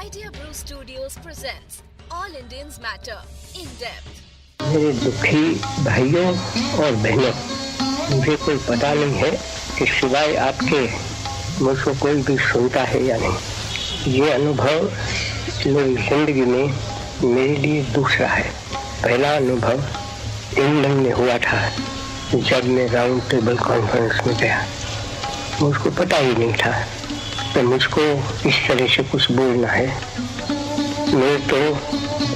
Idea Brew Studios presents All Indians Matter in depth. मेरे दुखी भाइयों और बहनों, मुझे कोई पता नहीं है कि सिवाय आपके मुझको कोई भी सुनता है या नहीं। ये अनुभव मेरी जिंदगी में मेरे लिए दूसरा है। पहला अनुभव इंग्लैंड में हुआ था जब मैं राउंड टेबल कॉन्फ्रेंस में गया। मुझको पता ही नहीं था तो मुझको इस तरह से कुछ बोलना है। मैं तो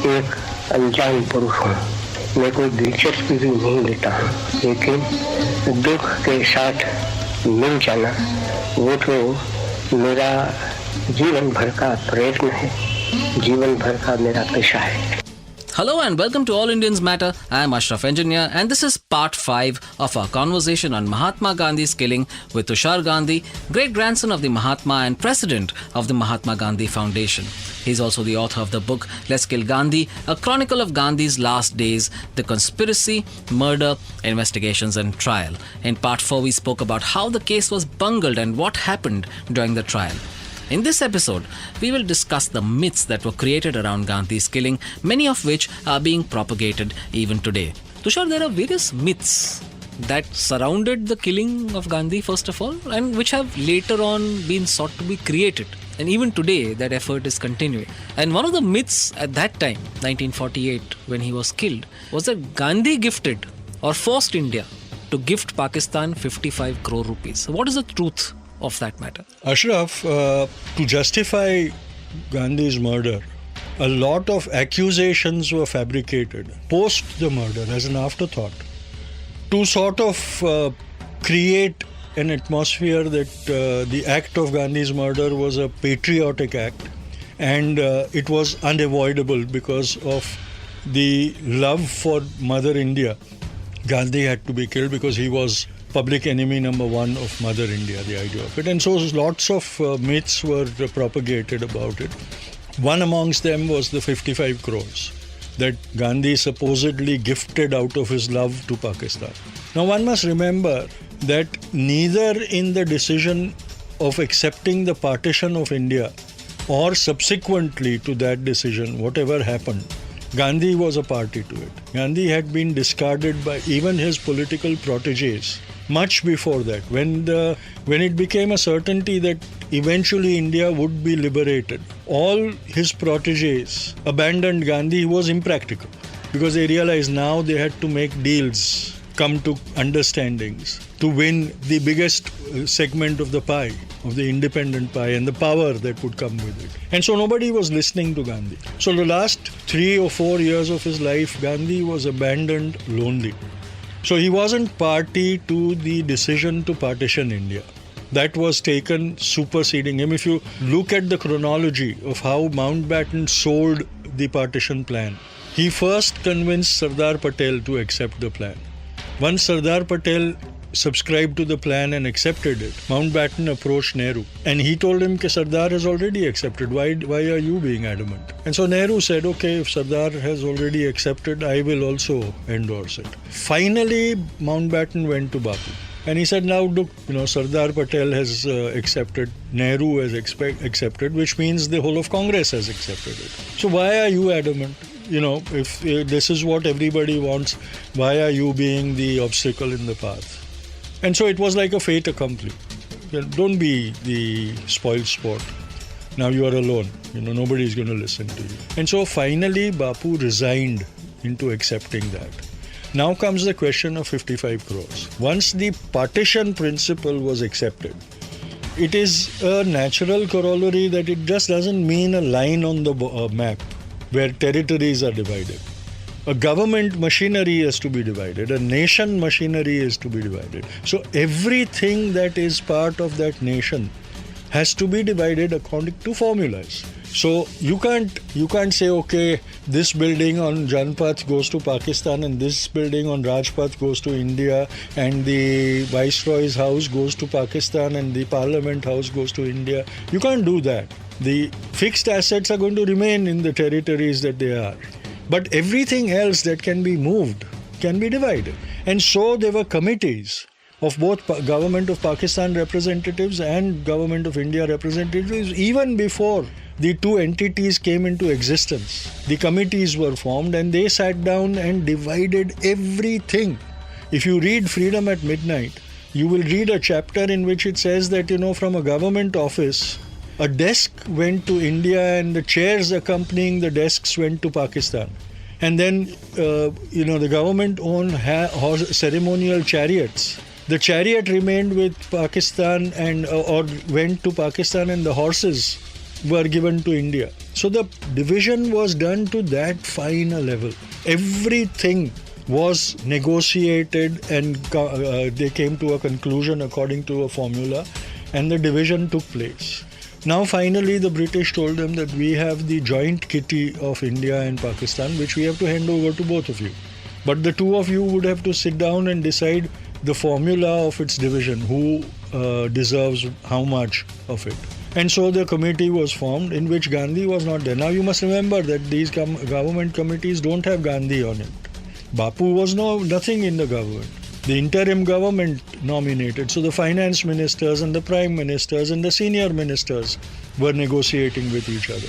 एक अनजान पुरुष हूँ, मैं कोई दिलचस्पी भी नहीं लेता हूँ, लेकिन दुख के साथ मिल जाना वो तो मेरा जीवन भर का प्रयत्न है, जीवन भर का मेरा पेशा है। Hello and welcome to All Indians Matter. I am Ashraf Engineer and this is part 5 of our conversation on Mahatma Gandhi's killing with Tushar Gandhi, great-grandson of the Mahatma and president of the Mahatma Gandhi Foundation. He is also the author of the book Let's Kill Gandhi, a chronicle of Gandhi's last days, the conspiracy, murder, investigations and trial. In part 4 we spoke about how the case was bungled and what happened during the trial. In this episode, we will discuss the myths that were created around Gandhi's killing, many of which are being propagated even today. Tushar, there are various myths that surrounded the killing of Gandhi, first of all, and which have later on been sought to be created. And even today, that effort is continuing. And one of the myths at that time, 1948, when he was killed, was that Gandhi gifted or forced India to gift Pakistan 55 crore rupees. What is the truth of that matter? Ashraf, to justify Gandhi's murder, a lot of accusations were fabricated post the murder as an afterthought to sort of create an atmosphere that the act of Gandhi's murder was a patriotic act and it was unavoidable because of the love for Mother India. Gandhi had to be killed because he was public enemy number one of Mother India, the idea of it. And so lots of myths were propagated about it. One amongst them was the 55 crores that Gandhi supposedly gifted out of his love to Pakistan. Now one must remember that neither in the decision of accepting the partition of India or subsequently to that decision, whatever happened, Gandhi was a party to it. Gandhi had been discarded by even his political proteges much before that, when it became a certainty that eventually India would be liberated. All his proteges abandoned Gandhi. He was impractical because they realized now they had to make deals, come to understandings to win the biggest segment of the pie, of the independent pie, and the power that would come with it. And so nobody was listening to Gandhi. So the last 3 or 4 years of his life, Gandhi was abandoned, lonely. So he wasn't party to the decision to partition India. That was taken superseding him. If you look at the chronology of how Mountbatten sold the partition plan, he first convinced Sardar Patel to accept the plan. Once Sardar Patel subscribed to the plan and accepted it, Mountbatten approached Nehru and he told him that Sardar has already accepted. Why are you being adamant? And so Nehru said, okay, if Sardar has already accepted, I will also endorse it. Finally, Mountbatten went to Bapu and he said, now look, Sardar Patel has accepted, Nehru has accepted, which means the whole of Congress has accepted it. So why are you adamant? If this is what everybody wants, why are you being the obstacle in the path? And so it was like a fait accompli. Don't be the spoiled sport. Now you are alone. Nobody is going to listen to you. And so finally Bapu resigned into accepting that. Now comes the question of 55 crores. Once the partition principle was accepted, it is a natural corollary that it just doesn't mean a line on the map where territories are divided. A government machinery has to be divided. A nation machinery is to be divided. So everything that is part of that nation has to be divided according to formulas. So you can't say, okay, this building on Janpath goes to Pakistan and this building on Rajpath goes to India and the Viceroy's house goes to Pakistan and the Parliament house goes to India. You can't do that. The fixed assets are going to remain in the territories that they are. But everything else that can be moved can be divided. And so there were committees of both Government of Pakistan representatives and Government of India representatives even before the two entities came into existence. The committees were formed and they sat down and divided everything. If you read Freedom at Midnight, you will read a chapter in which it says that, from a government office, a desk went to India and the chairs accompanying the desks went to Pakistan. And then, the government owned ceremonial chariots. The chariot remained with Pakistan or went to Pakistan, and the horses were given to India. So the division was done to that fine a level. Everything was negotiated and they came to a conclusion according to a formula, and the division took place. Now finally the British told them that we have the joint kitty of India and Pakistan, which we have to hand over to both of you. But the two of you would have to sit down and decide the formula of its division, who deserves how much of it. And so the committee was formed in which Gandhi was not there. Now you must remember that these government committees don't have Gandhi on it. Bapu was nothing in the government. The interim government nominated. So the finance ministers and the prime ministers and the senior ministers were negotiating with each other.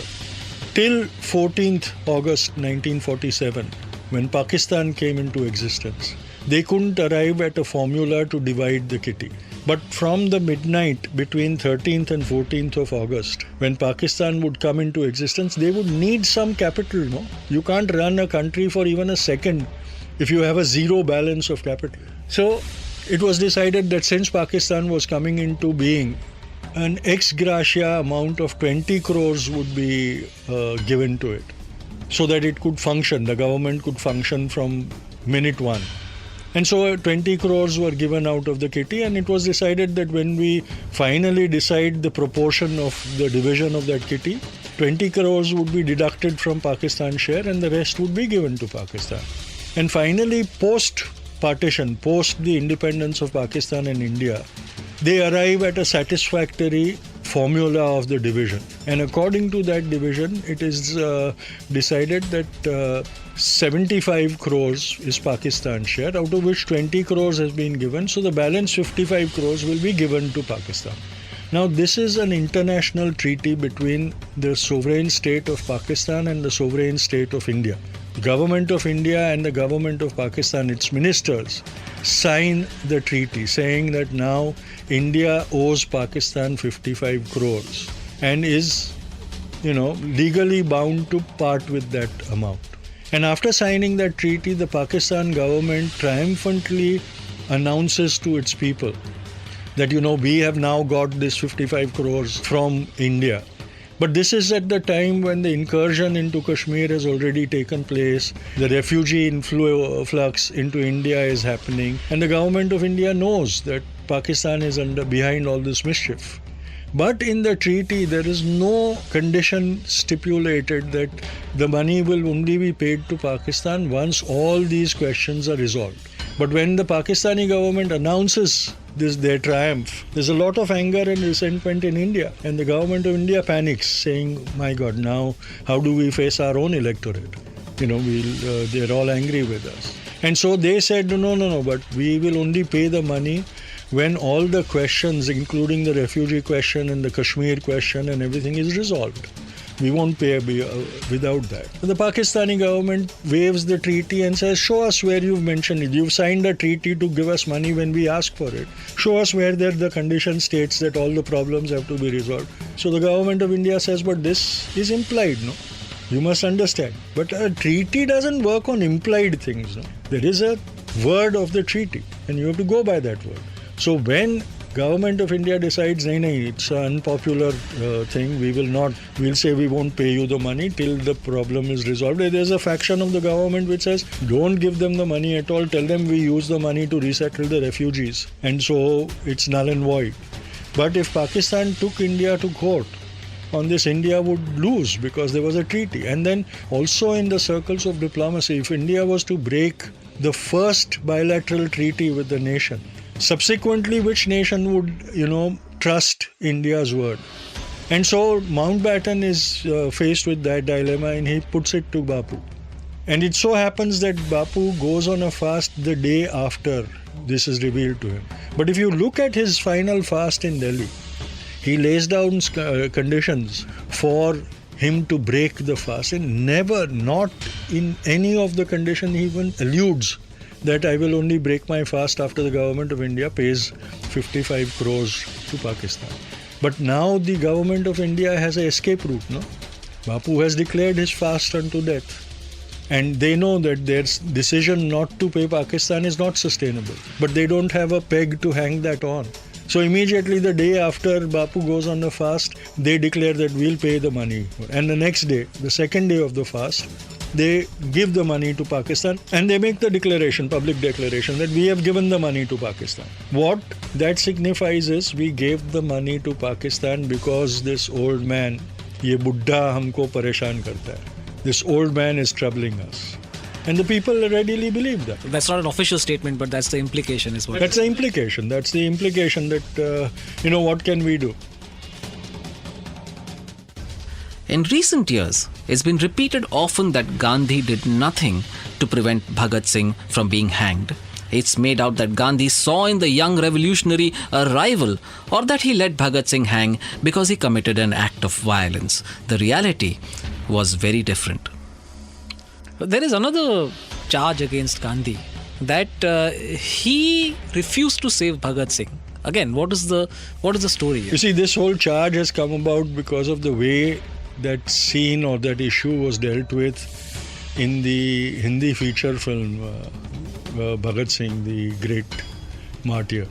Till 14th August 1947, when Pakistan came into existence, they couldn't arrive at a formula to divide the kitty. But from the midnight between 13th and 14th of August, when Pakistan would come into existence, they would need some capital, no? You can't run a country for even a second if you have a zero balance of capital. So it was decided that since Pakistan was coming into being, an ex gratia amount of 20 crores would be given to it so that it could function, the government could function from minute one. And so 20 crores were given out of the kitty, and it was decided that when we finally decide the proportion of the division of that kitty, 20 crores would be deducted from Pakistan's share and the rest would be given to Pakistan. And finally, post-partition, post the independence of Pakistan and India, they arrive at a satisfactory formula of the division. And according to that division, it is decided that 75 crores is Pakistan's share, out of which 20 crores has been given. So the balance 55 crores will be given to Pakistan. Now this is an international treaty between the sovereign state of Pakistan and the sovereign state of India. The government of India and the government of Pakistan, its ministers, sign the treaty saying that now India owes Pakistan 55 crores and is, legally bound to part with that amount. And after signing that treaty, the Pakistan government triumphantly announces to its people that, we have now got this 55 crores from India. But this is at the time when the incursion into Kashmir has already taken place, the refugee influx into India is happening, and the government of India knows that Pakistan is behind all this mischief. But in the treaty, there is no condition stipulated that the money will only be paid to Pakistan once all these questions are resolved. But when the Pakistani government announces their triumph, there's a lot of anger and resentment in India. And the government of India panics, saying, my God, now how do we face our own electorate? They're all angry with us. And so they said, no, but we will only pay the money when all the questions, including the refugee question and the Kashmir question and everything is resolved. We won't pay without that. The Pakistani government waives the treaty and says, show us where you've mentioned it. You've signed a treaty to give us money when we ask for it. Show us where the condition states that all the problems have to be resolved. So the government of India says, but this is implied, no? You must understand. But a treaty doesn't work on implied things. No? There is a word of the treaty and you have to go by that word. So when government of India decides, it's an unpopular thing, we'll say we won't pay you the money till the problem is resolved. There's a faction of the government which says, don't give them the money at all, tell them we use the money to resettle the refugees. And so it's null and void. But if Pakistan took India to court on this, India would lose because there was a treaty. And then also in the circles of diplomacy, if India was to break the first bilateral treaty with the nation, subsequently, which nation would, trust India's word? And so Mountbatten is faced with that dilemma and he puts it to Bapu. And it so happens that Bapu goes on a fast the day after this is revealed to him. But if you look at his final fast in Delhi, he lays down conditions for him to break the fast, and never, not in any of the condition, he even alludes that I will only break my fast after the government of India pays 55 crores to Pakistan. But now the government of India has an escape route, no? Bapu has declared his fast unto death. And they know that their decision not to pay Pakistan is not sustainable. But they don't have a peg to hang that on. So immediately the day after Bapu goes on the fast, they declare that we'll pay the money. And the next day, the second day of the fast, they give the money to Pakistan and they make the declaration, public declaration, that we have given the money to Pakistan. What that signifies is we gave the money to Pakistan because this old man, ye buddha humko pareshan karta hai. This old man is troubling us. And the people readily believe that. That's not an official statement, but that's the implication is what. That's the implication. That's the implication that, what can we do? In recent years, it's been repeated often that Gandhi did nothing to prevent Bhagat Singh from being hanged. It's made out that Gandhi saw in the young revolutionary a rival, or that he let Bhagat Singh hang because he committed an act of violence. The reality was very different. There is another charge against Gandhi, that he refused to save Bhagat Singh. Again, what is the story here? You see, this whole charge has come about because of the way that scene or that issue was dealt with in the Hindi feature film Bhagat Singh, the great martyr,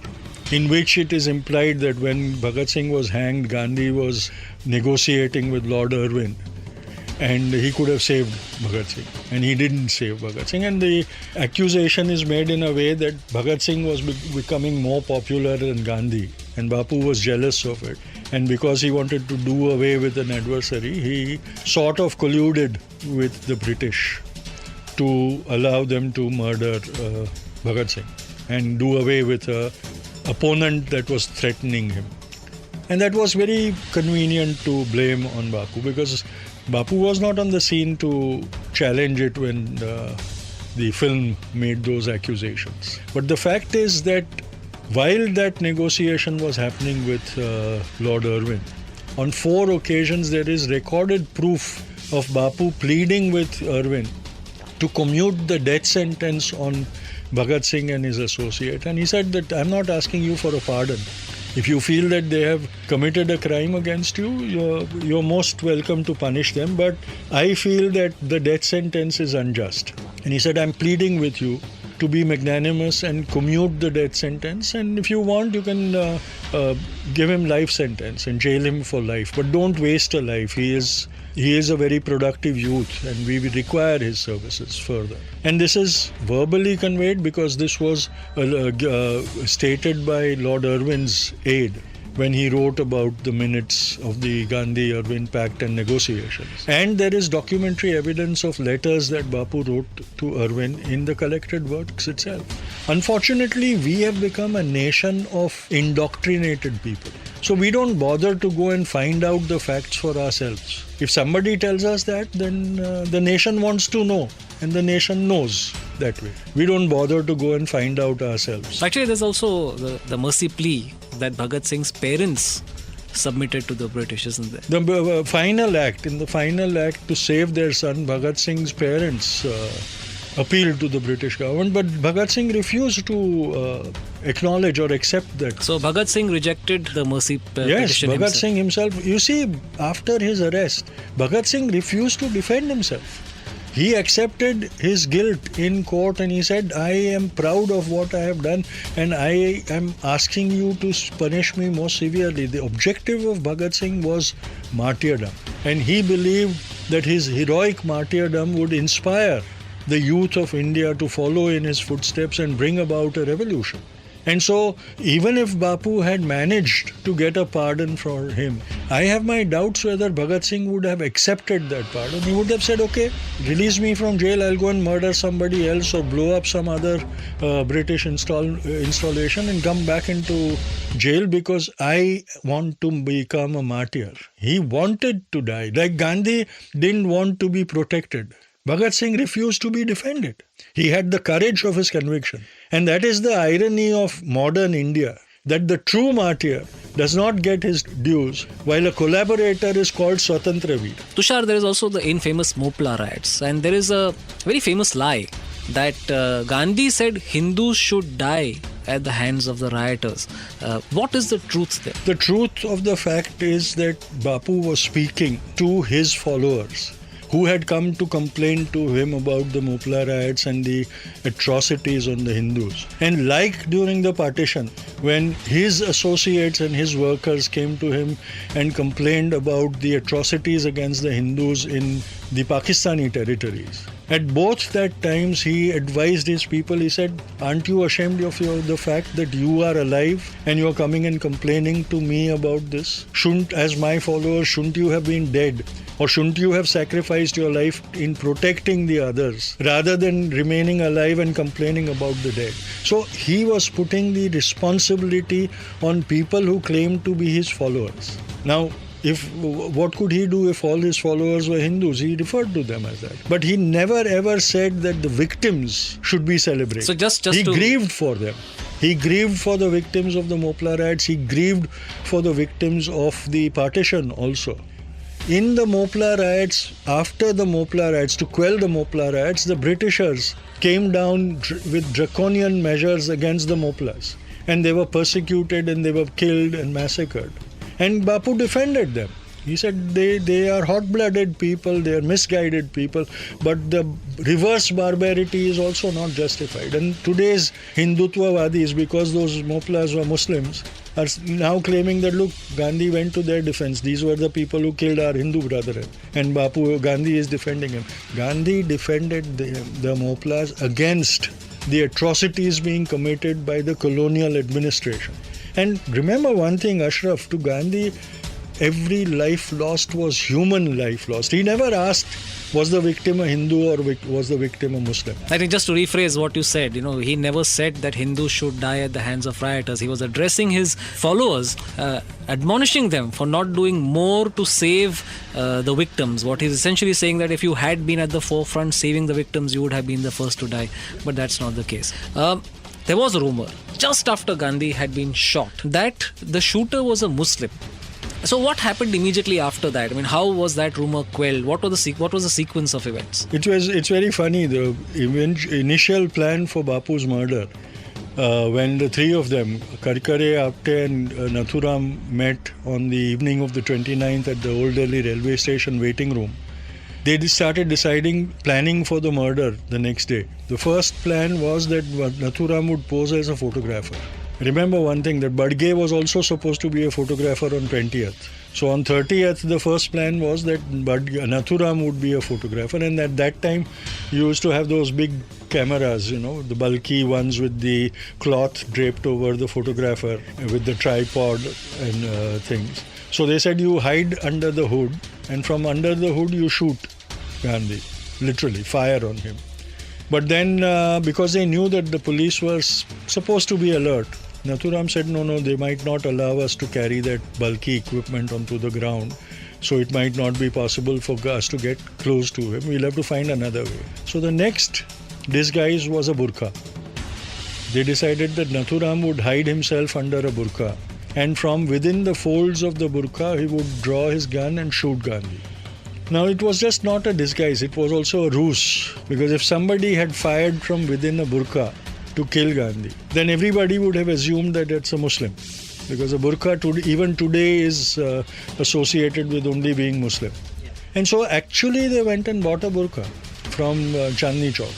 in which it is implied that when Bhagat Singh was hanged, Gandhi was negotiating with Lord Irwin and he could have saved Bhagat Singh, and he didn't save Bhagat Singh. And the accusation is made in a way that Bhagat Singh was becoming more popular than Gandhi, and Bapu was jealous of it. And because he wanted to do away with an adversary, he sort of colluded with the British to allow them to murder Bhagat Singh and do away with an opponent that was threatening him. And that was very convenient to blame on Bapu, because Bapu was not on the scene to challenge it when the film made those accusations. But the fact is that while that negotiation was happening with Lord Irwin, on 4 occasions there is recorded proof of Bapu pleading with Irwin to commute the death sentence on Bhagat Singh and his associate. And he said that I'm not asking you for a pardon. If you feel that they have committed a crime against you, you're most welcome to punish them. But I feel that the death sentence is unjust. And he said, I'm pleading with you to be magnanimous and commute the death sentence. And if you want, you can give him life sentence and jail him for life. But don't waste a life. He is a very productive youth and we require his services further. And this is verbally conveyed because this was stated by Lord Irwin's aide when he wrote about the minutes of the Gandhi-Irwin Pact and negotiations. And there is documentary evidence of letters that Bapu wrote to Irwin in the collected works itself. Unfortunately, we have become a nation of indoctrinated people. So we don't bother to go and find out the facts for ourselves. If somebody tells us that, then the nation wants to know, and the nation knows that way. We don't bother to go and find out ourselves. Actually, there's also the mercy plea that Bhagat Singh's parents submitted to the British, isn't there? The final act to save their son, Bhagat Singh's parents appealed to the British government, but Bhagat Singh refused to acknowledge or accept that. So Bhagat Singh rejected the mercy petition Yes, Bhagat himself. Singh himself. You see, after his arrest, Bhagat Singh refused to defend himself. He accepted his guilt in court and he said, I am proud of what I have done and I am asking you to punish me more severely. The objective of Bhagat Singh was martyrdom, and he believed that his heroic martyrdom would inspire the youth of India to follow in his footsteps and bring about a revolution. And so, even if Bapu had managed to get a pardon for him, I have my doubts whether Bhagat Singh would have accepted that pardon. He would have said, okay, release me from jail, I'll go and murder somebody else or blow up some other British installation and come back into jail because I want to become a martyr. He wanted to die. Like Gandhi didn't want to be protected. Bhagat Singh refused to be defended. He had the courage of his conviction. And that is the irony of modern India, that the true martyr does not get his dues, while a collaborator is called Swatantra Veer. Tushar, there is also the infamous Mopla riots, and there is a very famous lie that Gandhi said Hindus should die at the hands of the rioters. What is the truth there? The truth of the fact is that Bapu was speaking to his followers who had come to complain to him about the Mopla riots and the atrocities on the Hindus. And like during the partition, when his associates and his workers came to him and complained about the atrocities against the Hindus in the Pakistani territories, at both that times he advised his people, he said, aren't you ashamed of the fact that you are alive and you are coming and complaining to me about this? As my followers, shouldn't you have been dead? Or shouldn't you have sacrificed your life in protecting the others rather than remaining alive and complaining about the dead? So he was putting the responsibility on people who claimed to be his followers. Now, what could he do if all his followers were Hindus? He referred to them as that. But he never ever said that the victims should be celebrated. So just he grieved for them. He grieved for the victims of the Mopla riots. He grieved for the victims of the partition also. In the Mopla riots, after the Mopla riots, to quell the Mopla riots, the Britishers came down with draconian measures against the Moplas. And they were persecuted and they were killed and massacred. And Bapu defended them. He said they are hot-blooded people, they are misguided people, but the reverse barbarity is also not justified. And today's Hindutvavadis, because those Moplas were Muslims, are now claiming that, look, Gandhi went to their defense. These were the people who killed our Hindu brethren. And Gandhi is defending him. Gandhi defended the Moplas against the atrocities being committed by the colonial administration. And remember one thing, Ashraf, to Gandhi, every life lost was human life lost. He never asked, was the victim a Hindu or was the victim a Muslim? I think just to rephrase what you said, he never said that Hindus should die at the hands of rioters. He was addressing his followers, admonishing them for not doing more to save the victims. What he's essentially saying that if you had been at the forefront saving the victims, you would have been the first to die. But that's not the case. There was a rumor just after Gandhi had been shot that the shooter was a Muslim. So what happened immediately after that? I mean, how was that rumor quelled? What was the sequence of events? It's very funny. The initial plan for Bapu's murder, when the three of them, Karkare, Apte and Nathuram, met on the evening of the 29th at the Old Delhi railway station waiting room, they started planning for the murder the next day. The first plan was that Nathuram would pose as a photographer. Remember one thing, that Badge was also supposed to be a photographer on 20th. So on 30th, the first plan was that Nathuram would be a photographer, and at that time, you used to have those big cameras, the bulky ones with the cloth draped over the photographer with the tripod and things. So they said you hide under the hood, and from under the hood you shoot Gandhi, literally fire on him. But then because they knew that the police were supposed to be alert, Nathuram said, no, they might not allow us to carry that bulky equipment onto the ground. So it might not be possible for us to get close to him. We'll have to find another way. So the next disguise was a burqa. They decided that Nathuram would hide himself under a burqa. And from within the folds of the burqa, he would draw his gun and shoot Gandhi. Now, it was just not a disguise, it was also a ruse. Because if somebody had fired from within a burqa to kill Gandhi, then everybody would have assumed that it's a Muslim. Because a burqa even today is associated with only being Muslim. And so actually they went and bought a burqa from Chandni Chowk.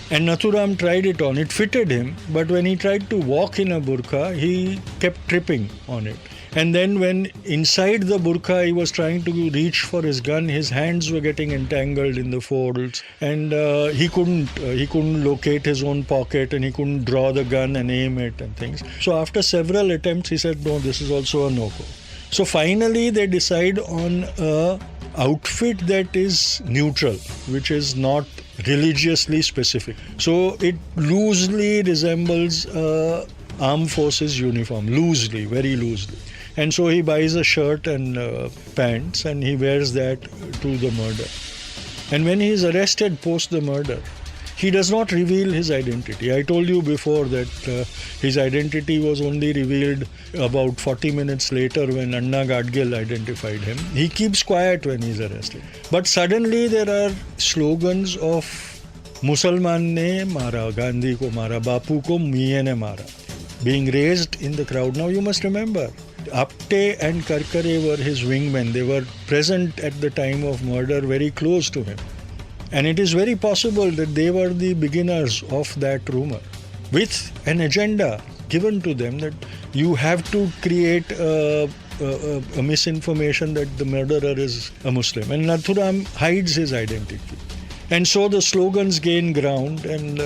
And Nathuram tried it on. It fitted him, but when he tried to walk in a burqa, he kept tripping on it. And then when inside the burqa he was trying to reach for his gun, his hands were getting entangled in the folds, and he couldn't locate his own pocket, and he couldn't draw the gun and aim it and things. So after several attempts, he said, no, this is also a no-go. So finally they decide on a outfit that is neutral, which is not religiously specific. So it loosely resembles armed forces uniform, very loosely. And so he buys a shirt and pants, and he wears that to the murder. And when he is arrested post the murder, he does not reveal his identity. I told you before that his identity was only revealed about 40 minutes later when Anna Gadgil identified him. He keeps quiet when he's arrested. But suddenly there are slogans of Musalman ne mara, Gandhi ko mara, Bapu ko miye ne mara, being raised in the crowd. Now you must remember, Apte and Karkare were his wingmen. They were present at the time of murder, very close to him. And it is very possible that they were the beginners of that rumor, with an agenda given to them that you have to create a misinformation that the murderer is a Muslim. And Nathuram hides his identity. And so the slogans gain ground, and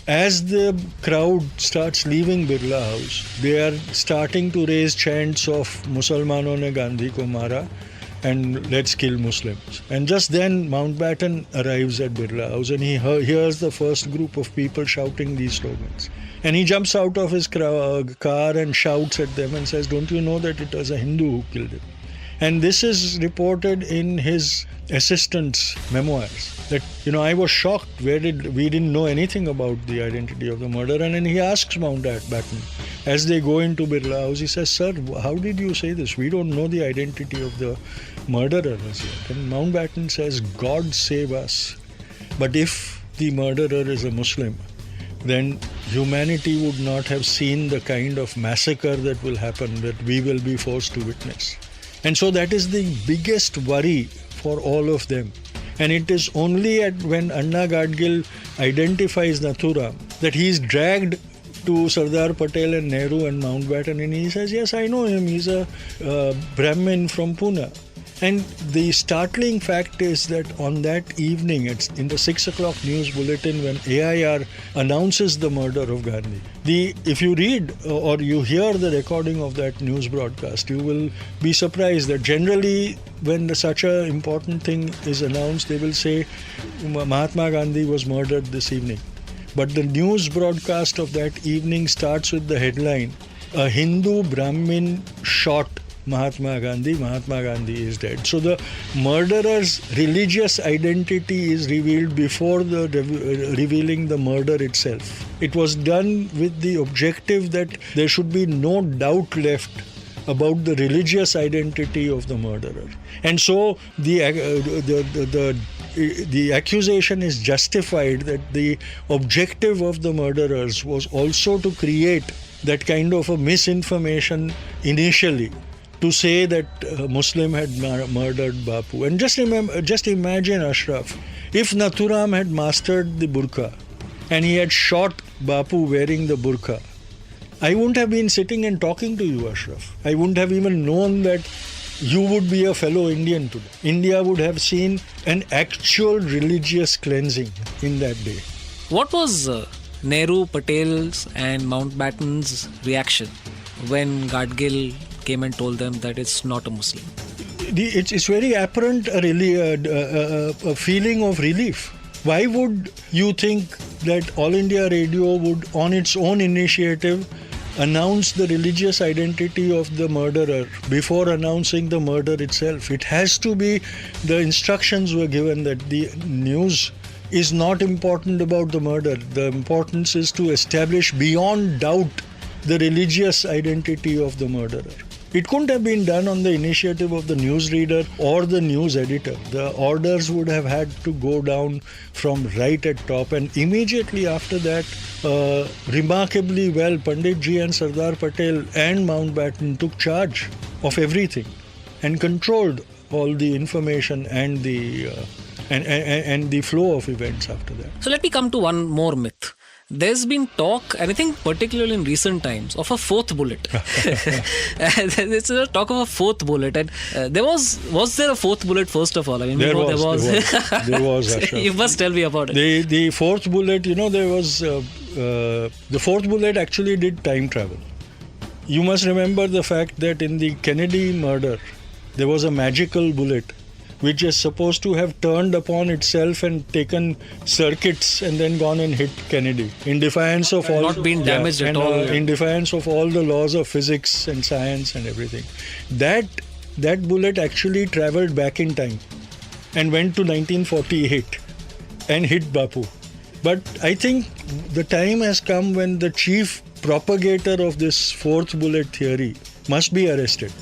as the crowd starts leaving Birla House, they are starting to raise chants of Musalmanon ne Gandhi ko mara and let's kill Muslims. And just then Mountbatten arrives at Birla House, and he hears the first group of people shouting these slogans. And he jumps out of his car and shouts at them and says, "Don't you know that it was a Hindu who killed him?" And this is reported in his assistant's memoirs. That, I was shocked. We didn't know anything about the identity of the murderer. And then he asks Mountbatten, as they go into Birla House, he says, "Sir, how did you say this? We don't know the identity of the murderer as yet." And Mountbatten says, "God save us. But if the murderer is a Muslim, then humanity would not have seen the kind of massacre that will happen, that we will be forced to witness." And so that is the biggest worry for all of them. And it is only when Anna Gadgil identifies Nathuram that he is dragged to Sardar Patel and Nehru and Mountbatten, and he says, "Yes, I know him. He's a Brahmin from Pune." And the startling fact is that on that evening, it's in the 6 o'clock news bulletin when AIR announces the murder of Gandhi. If you read or you hear the recording of that news broadcast, you will be surprised that generally when such an important thing is announced, they will say Mahatma Gandhi was murdered this evening. But the news broadcast of that evening starts with the headline, "A Hindu Brahmin shot Mahatma Gandhi is dead." So the murderer's religious identity is revealed before revealing the murder itself. It was done with the objective that there should be no doubt left about the religious identity of the murderer. And so the accusation is justified that the objective of the murderers was also to create that kind of a misinformation initially, to say that a Muslim had murdered Bapu. And just imagine, Ashraf, if Nathuram had mastered the burqa and he had shot Bapu wearing the burqa, I wouldn't have been sitting and talking to you, Ashraf. I wouldn't have even known that you would be a fellow Indian today. India would have seen an actual religious cleansing in that day. What was Nehru, Patel's and Mountbatten's reaction when Gadgil came and told them that it's not a Muslim? It's very apparent a feeling of relief. Why would you think that All India Radio would, on its own initiative, announce the religious identity of the murderer before announcing the murder itself? It has to be, the instructions were given that the news is not important about the murder. The importance is to establish beyond doubt the religious identity of the murderer. It couldn't have been done on the initiative of the newsreader or the news editor. The orders would have had to go down from right at top, and immediately after that, remarkably well, Pandit Ji and Sardar Patel and Mountbatten took charge of everything and controlled all the information and the flow of events after that. So let me come to one more myth. There's been talk, and I think particularly in recent times, of a fourth bullet. It's a talk of a fourth bullet. And was there a fourth bullet, first of all? I mean, there was. There was, Ashraf. You must tell me about it. The fourth bullet, there was... the fourth bullet actually did time travel. You must remember the fact that in the Kennedy murder, there was a magical bullet which is supposed to have turned upon itself and taken circuits and then gone and hit Kennedy in defiance of all... Not been damaged at all. In defiance of all the laws of physics and science and everything. That bullet actually travelled back in time and went to 1948 and hit Bapu. But I think the time has come when the chief propagator of this fourth bullet theory must be arrested.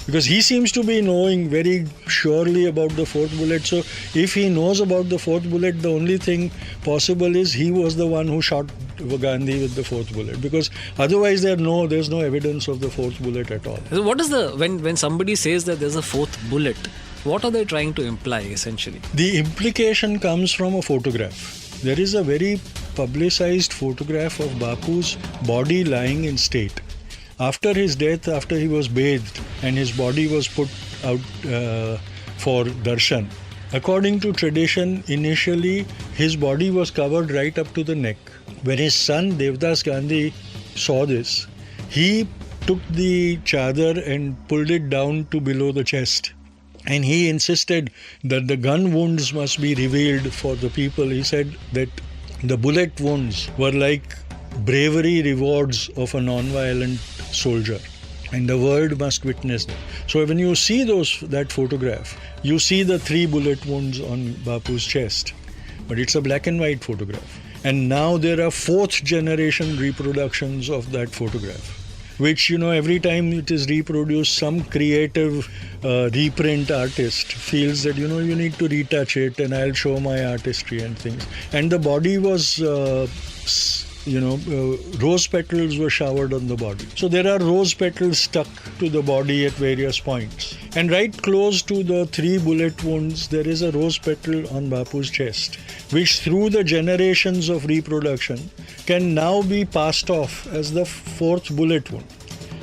Because he seems to be knowing very surely about the fourth bullet. So if he knows about the fourth bullet, the only thing possible is he was the one who shot Gandhi with the fourth bullet. Because otherwise there's no evidence of the fourth bullet at all. So what is when somebody says that there's a fourth bullet, what are they trying to imply essentially? The implication comes from a photograph. There is a very publicized photograph of Bapu's body lying in state. After his death, after he was bathed and his body was put out for darshan, according to tradition, initially his body was covered right up to the neck. When his son Devdas Gandhi saw this, he took the chadar and pulled it down to below the chest. And he insisted that the gun wounds must be revealed for the people. He said that the bullet wounds were like bravery rewards of a non-violent soldier, and the world must witness them. So when you see that photograph, you see the 3 bullet wounds on Bapu's chest, but it's a black and white photograph. And now there are 4th generation reproductions of that photograph, which, every time it is reproduced, some creative reprint artist feels that, you need to retouch it and I'll show my artistry and things. And the body was rose petals were showered on the body. So there are rose petals stuck to the body at various points. And right close to the 3 bullet wounds, there is a rose petal on Bapu's chest, which through the generations of reproduction can now be passed off as the 4th bullet wound.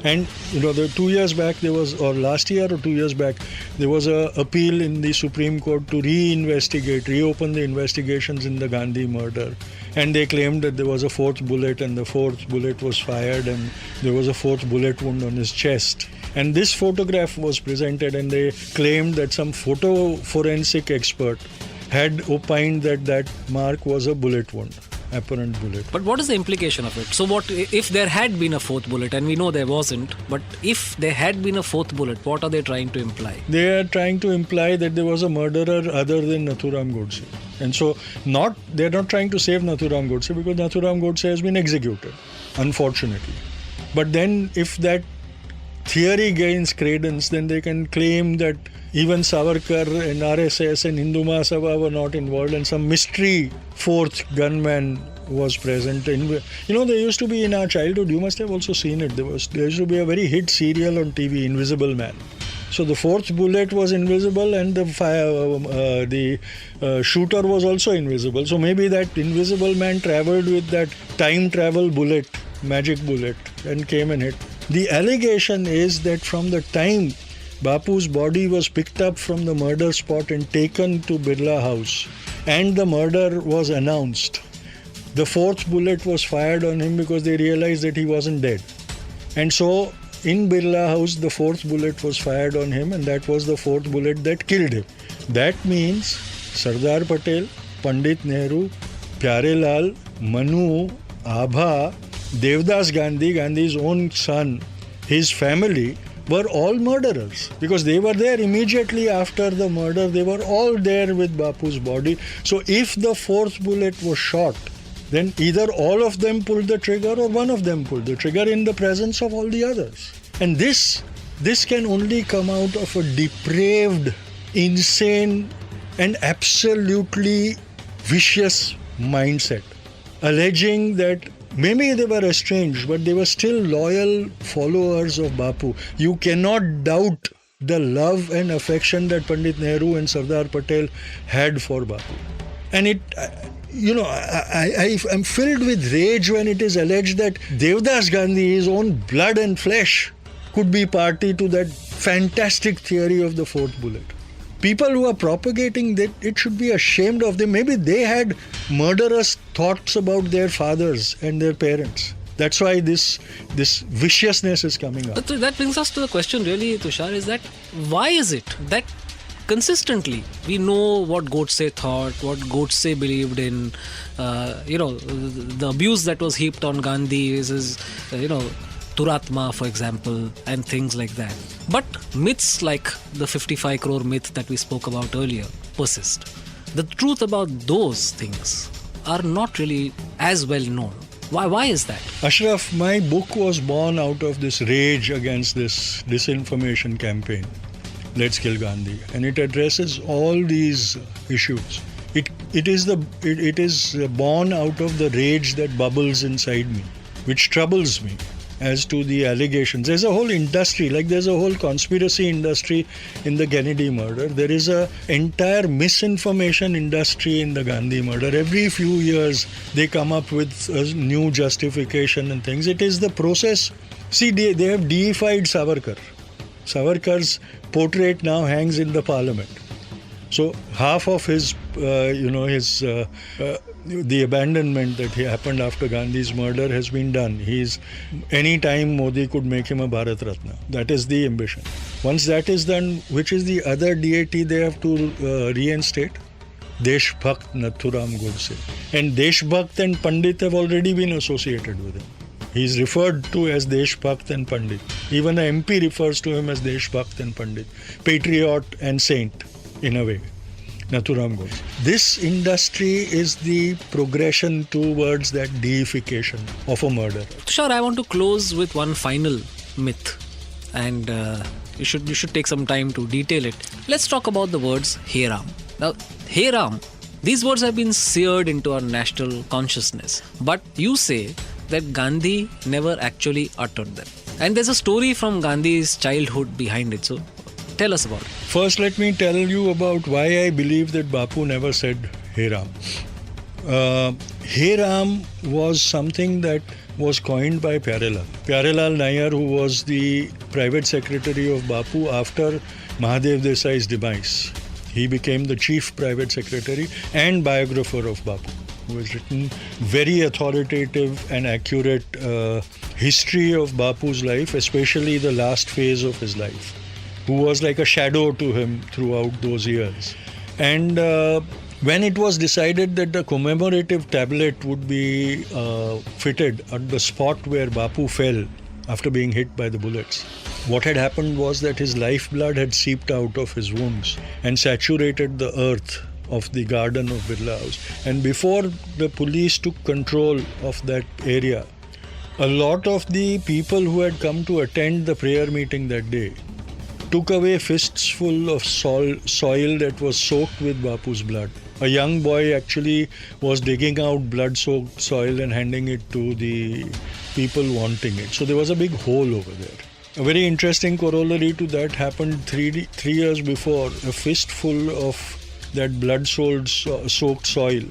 And the 2 years back last year or 2 years back, there was an appeal in the Supreme Court to reopen the investigations in the Gandhi murder. And they claimed that there was a 4th bullet and the 4th bullet was fired and there was a 4th bullet wound on his chest. And this photograph was presented and they claimed that some photo forensic expert had opined that mark was a bullet wound. Apparent bullet. But what is the implication of it? So what if there had been a 4th bullet, and we know there wasn't, but if there had been a 4th bullet, what are they trying to imply? They are trying to imply that there was a murderer other than Nathuram Godse. And so they're not trying to save Nathuram Godse because Nathuram Godse has been executed, unfortunately. But then if that theory gains credence, then they can claim that even Savarkar and RSS and Hindu Mahasabha were not involved and some mystery 4th gunman was present. There used to be in our childhood, you must have also seen it, there used to be a very hit serial on TV, Invisible Man. So the 4th bullet was invisible and the shooter was also invisible. So maybe that invisible man travelled with that time travel bullet, magic bullet, and came and hit. The allegation is that from the time Bapu's body was picked up from the murder spot and taken to Birla House and the murder was announced, the 4th bullet was fired on him because they realized that he wasn't dead. And so in Birla House, the 4th bullet was fired on him and that was the 4th bullet that killed him. That means Sardar Patel, Pandit Nehru, Pyare Lal, Manu, Abha, Devdas Gandhi, Gandhi's own son, his family were all murderers because they were there immediately after the murder. They were all there with Bapu's body. So if the 4th bullet was shot, then either all of them pulled the trigger or one of them pulled the trigger in the presence of all the others. And this can only come out of a depraved, insane and absolutely vicious mindset, alleging that maybe they were estranged, but they were still loyal followers of Bapu. You cannot doubt the love and affection that Pandit Nehru and Sardar Patel had for Bapu. And I'm filled with rage when it is alleged that Devdas Gandhi, his own blood and flesh, could be party to that fantastic theory of the 4th bullet. People who are propagating that, it should be ashamed of them. Maybe they had murderous thoughts about their fathers and their parents. That's why this viciousness is coming up. But that brings us to the question really, Tushar, is that why is it that consistently we know what Godse thought, what Godse believed in, the abuse that was heaped on Gandhi is Duratma, for example, and things like that. But myths like the 55 crore myth that we spoke about earlier persist. The truth about those things, are not really as well known. Why is that? Ashraf, my book was born out of this rage against this disinformation campaign, Let's Kill Gandhi, and it addresses all these issues. It is born out of the rage that bubbles inside me, which troubles me as to the allegations. There's a whole industry, like there's a whole conspiracy industry in the Kennedy murder. There is an entire misinformation industry in the Gandhi murder. Every few years they come up with a new justification and things. It is the process. See, they have deified Savarkar. Savarkar's portrait now hangs in the parliament. So half of his, the abandonment that happened after Gandhi's murder has been done. Any time Modi could make him a Bharat Ratna. That is the ambition. Once that is done, which is the other deity they have to reinstate? Deshbhakt Nathuram Godse. And Deshbhakt and Pandit have already been associated with him. He is referred to as Deshbhakt and Pandit. Even the MP refers to him as Deshbhakt and Pandit. Patriot and saint, in a way. Nathuram Godse. This industry is the progression towards that deification of a murder. Tushar, I want to close with one final myth, and you should take some time to detail it. Let's talk about the words Hey Ram. Now, Hey Ram, these words have been seared into our national consciousness. But you say that Gandhi never actually uttered them. And there's a story from Gandhi's childhood behind it. So tell us about it. First, let me tell you about why I believe that Bapu never said Hey Ram. Hey Ram was something that was coined by Pyarelal. Pyarelal Nair, who was the private secretary of Bapu after Mahadev Desai's demise. He became the chief private secretary and biographer of Bapu, who has written very authoritative and accurate history of Bapu's life, especially the last phase of his life, who was like a shadow to him throughout those years. And when it was decided that the commemorative tablet would be fitted at the spot where Bapu fell after being hit by the bullets, what had happened was that his lifeblood had seeped out of his wounds and saturated the earth of the garden of Birla House. And before the police took control of that area, a lot of the people who had come to attend the prayer meeting that day took away fists full of soil that was soaked with Bapu's blood. A young boy actually was digging out blood-soaked soil and handing it to the people wanting it. So there was a big hole over there. A very interesting corollary to that happened three years before. A fistful of that blood-soaked soil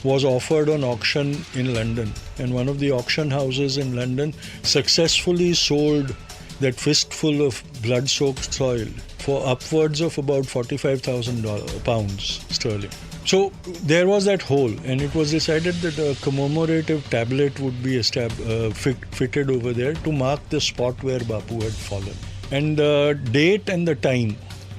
was offered on auction in London. And one of the auction houses in London successfully sold that fistful of blood-soaked soil for upwards of about £45,000 sterling. So there was that hole, and it was decided that a commemorative tablet would be fitted over there to mark the spot where Bapu had fallen. And the date and the time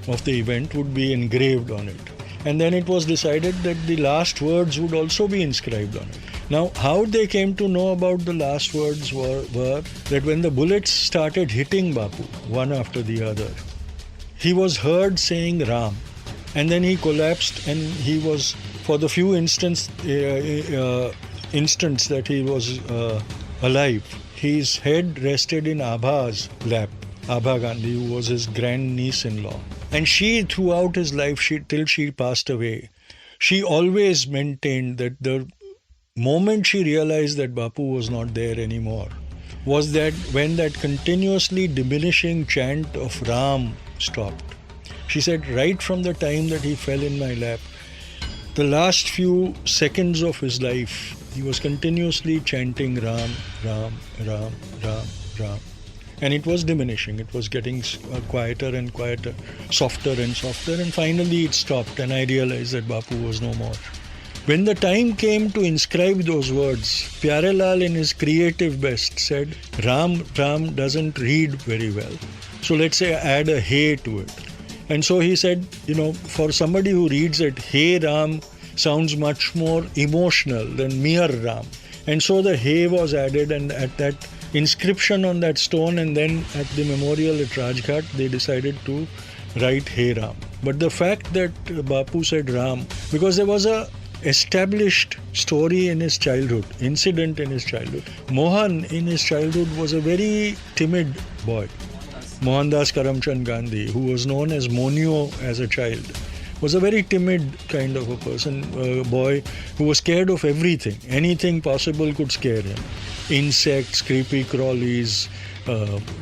of the event would be engraved on it. And then it was decided that the last words would also be inscribed on it. Now, how they came to know about the last words were that when the bullets started hitting Bapu, one after the other, he was heard saying Ram. And then he collapsed, and he was, for the few instants that he was alive, his head rested in Abha's lap, Abha Gandhi, who was his grand niece-in-law. And she, throughout his life, till she passed away, she always maintained that the moment she realized that Bapu was not there anymore was that when that continuously diminishing chant of Ram stopped. She said, right from the time that he fell in my lap, the last few seconds of his life, he was continuously chanting Ram, Ram, Ram, Ram, Ram. And it was diminishing. It was getting quieter and quieter, softer and softer. And finally it stopped, and I realized that Bapu was no more. When the time came to inscribe those words, Pyarelal in his creative best said, Ram, Ram doesn't read very well. So let's say add a Hey to it. And so he said, for somebody who reads it, Hey Ram sounds much more emotional than mere Ram. And so the Hey was added, and at that inscription on that stone, and then at the memorial at Rajghat, they decided to write Hey Ram. But the fact that Bapu said Ram, because there was a established story in his childhood, incident in his childhood. Mohan in his childhood was a very timid boy. Mohandas Karamchand Gandhi, who was known as Monio as a child, was a very timid kind of a person, a boy who was scared of everything. Anything possible could scare him. Insects, creepy crawlies,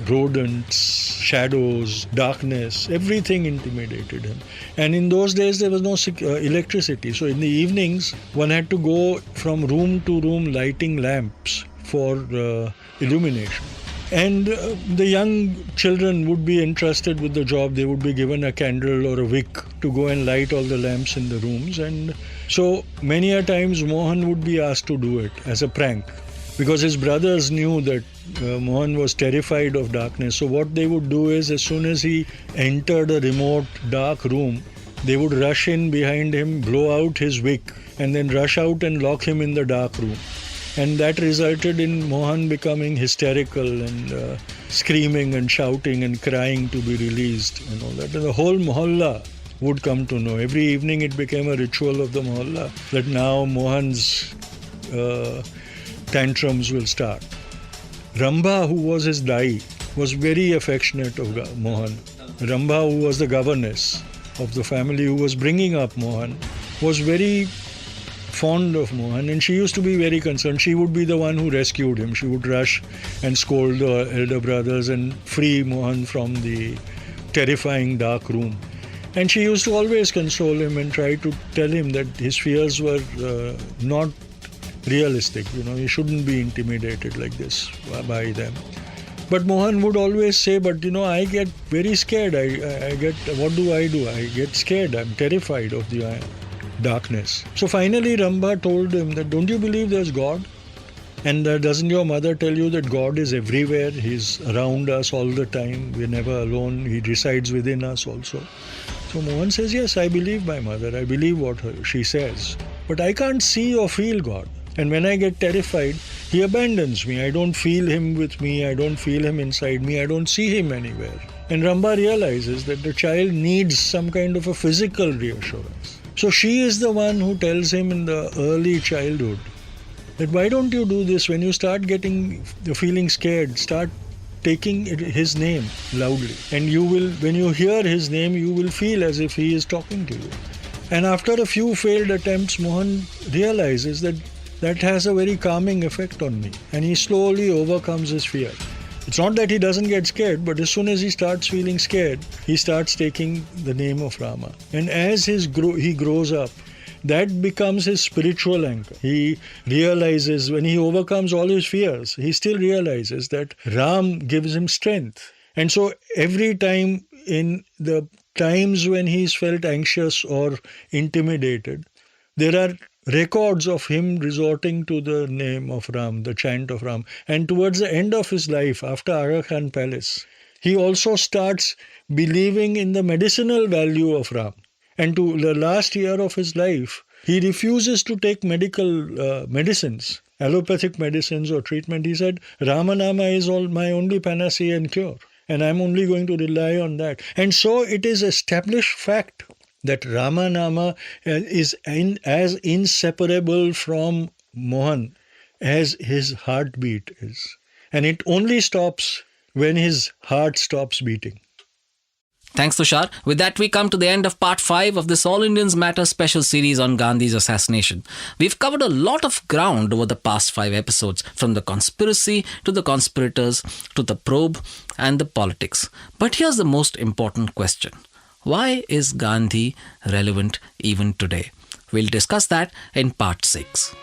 rodents, shadows, darkness, everything intimidated him. And in those days there was no electricity. So in the evenings one had to go from room to room lighting lamps for illumination. And the young children would be entrusted with the job. They would be given a candle or a wick to go and light all the lamps in the rooms. And so many a times Mohan would be asked to do it as a prank, because his brothers knew that Mohan was terrified of darkness. So what they would do is, as soon as he entered a remote dark room, they would rush in behind him, blow out his wick, and then rush out and lock him in the dark room. And that resulted in Mohan becoming hysterical and screaming and shouting and crying to be released and all that. And the whole mohalla would come to know. Every evening it became a ritual of the mohalla that now Mohan's tantrums will start. Ramba, who was his dai, was very affectionate of Mohan. Ramba, who was the governess of the family who was bringing up Mohan, was very fond of Mohan, and she used to be very concerned. She would be the one who rescued him. She would rush and scold the elder brothers and free Mohan from the terrifying dark room. And she used to always console him and try to tell him that his fears were not realistic. He shouldn't be intimidated like this by them. But Mohan would always say, but I get very scared. I get, what do? I get scared. I'm terrified of the darkness. So finally Ramba told him that, don't you believe there's God? And doesn't your mother tell you that God is everywhere? He's around us all the time. We're never alone. He resides within us also. So Mohan says, yes, I believe my mother. I believe what she says. But I can't see or feel God. And when I get terrified, he abandons me. I don't feel him with me. I don't feel him inside me. I don't see him anywhere. And Ramba realizes that the child needs some kind of a physical reassurance. So she is the one who tells him in the early childhood that why don't you do this? When you start feeling scared, start taking his name loudly. And you will, when you hear his name, you will feel as if he is talking to you. And after a few failed attempts, Mohan realizes that has a very calming effect on me. And he slowly overcomes his fear. It's not that he doesn't get scared, but as soon as he starts feeling scared, he starts taking the name of Rama. And as he grows up, that becomes his spiritual anchor. He realizes, when he overcomes all his fears, he still realizes that Ram gives him strength. And so every time, in the times when he's felt anxious or intimidated, there are records of him resorting to the name of Ram, the chant of Ram. And towards the end of his life, after Aga Khan Palace, he also starts believing in the medicinal value of Ram. And to the last year of his life, he refuses to take medical medicines, allopathic medicines or treatment. He said, Ramanama is my only panacea and cure, and I'm only going to rely on that. And so it is established fact that Ramanama is as inseparable from Mohan as his heartbeat is. And it only stops when his heart stops beating. Thanks, Tushar. With that, we come to the end of part 5 of this All Indians Matter special series on Gandhi's assassination. We've covered a lot of ground over the past 5 episodes, from the conspiracy to the conspirators to the probe and the politics. But here's the most important question. Why is Gandhi relevant even today? We'll discuss that in part 6.